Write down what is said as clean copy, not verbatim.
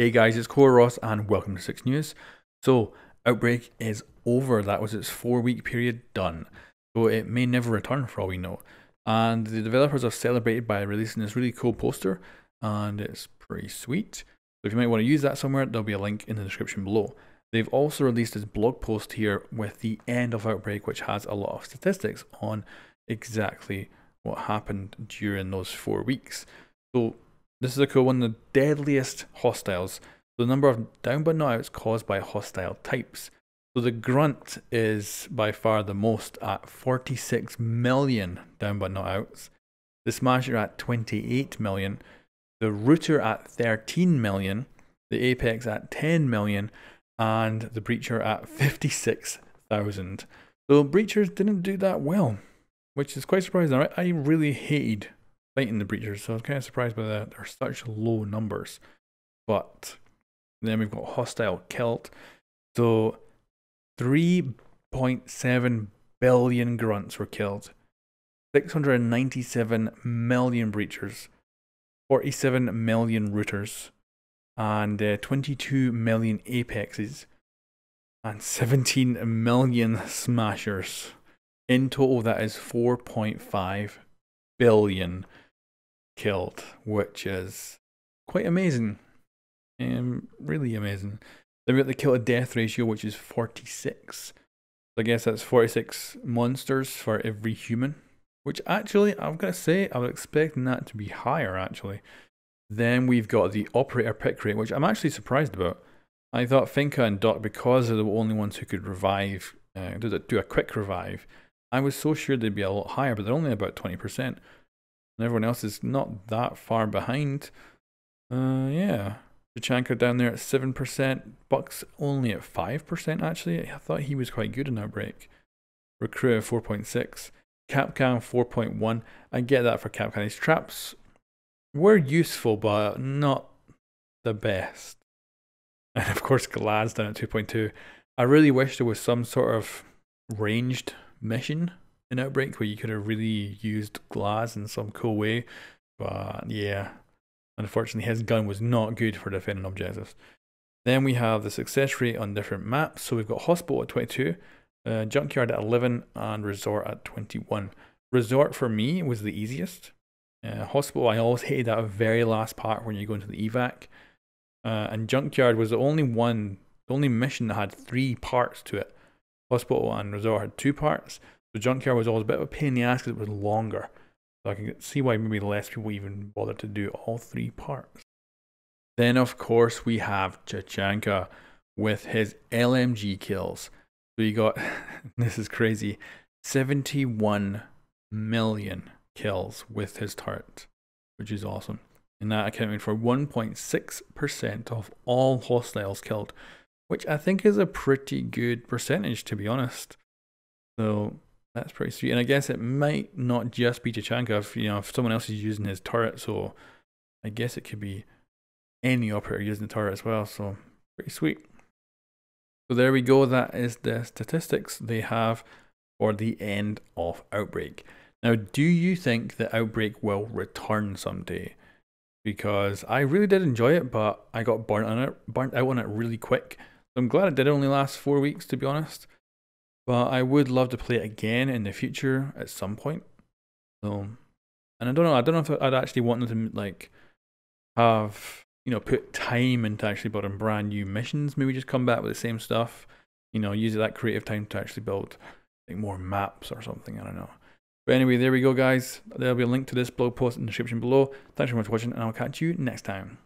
Hey guys, it's Cole Ross and welcome to 6 News. So, Outbreak is over. That was its 4-week period done. So it may never return for all we know. And the developers have celebrated by releasing this really cool poster, and it's pretty sweet. So if you might want to use that somewhere, there'll be a link in the description below. They've also released this blog post here with the end of Outbreak, which has a lot of statistics on exactly what happened during those 4 weeks. So this is a cool one. The deadliest hostiles. The number of down but not outs caused by hostile types. So the grunt is by far the most at 46 million down but not outs. The smasher at 28 million. The router at 13 million. The apex at 10 million. And the breacher at 56,000. So breachers didn't do that well, which is quite surprising. I really hated fighting the breachers, so I was kind of surprised by that. They're such low numbers. But then we've got hostile killed. So 3.7 billion grunts were killed, 697 million breachers, 47 million routers, and 22 million apexes, and 17 million smashers. In total, that is 4.5 billion killed, which is quite amazing. Really amazing. Then we got the kill to death ratio, which is 46. So I guess that's 46 monsters for every human, which actually, I'm going to say, I was expecting that to be higher actually. Then we've got the operator pick rate, which I'm actually surprised about. I thought Finca and Doc, because they're the only ones who could revive, do a quick revive, I was so sure they'd be a lot higher, but they're only about 20%. And everyone else is not that far behind. Yeah. Tachanka down there at 7%. Buck's only at 5% actually. I thought he was quite good in Outbreak. Recruit at 4.6. Capcan 4.1. I get that for Capcan. His traps were useful, but not the best. And of course, Glass down at 2.2. I really wish there was some sort of ranged mission in Outbreak where you could have really used Glass in some cool way. But yeah, unfortunately his gun was not good for defending objectives. Then we have the success rate on different maps. So we've got Hospital at 22, Junkyard at 11, and Resort at 21. Resort for me was the easiest. Hospital, I always hated that very last part when you go into the evac. And Junkyard was the only mission that had 3 parts to it. Hospital and Resort had 2 parts. So Junkyard was always a bit of a pain in the ass because it was longer. So I can see why maybe less people even bothered to do all 3 parts. Then of course we have Tachanka with his LMG kills. So you got, this is crazy, 71 million kills with his turret, which is awesome. And that accounted for 1.6% of all hostiles killed, which I think is a pretty good percentage, to be honest. So that's pretty sweet. And I guess it might not just be Tachanka if someone else is using his turret. So I guess it could be any operator using the turret as well. So pretty sweet. So there we go. That is the statistics they have for the end of Outbreak. Now, do you think that Outbreak will return someday? Because I really did enjoy it, but I got burnt out on it really quick. So I'm glad it did only last 4 weeks, to be honest. But I would love to play it again in the future at some point. So, and I don't know if I'd actually want them to like have, put time into actually building brand new missions. Maybe just come back with the same stuff. Use that creative time to actually build like more maps or something. I don't know. But anyway, there we go, guys. There'll be a link to this blog post in the description below. Thanks very much for watching, and I'll catch you next time.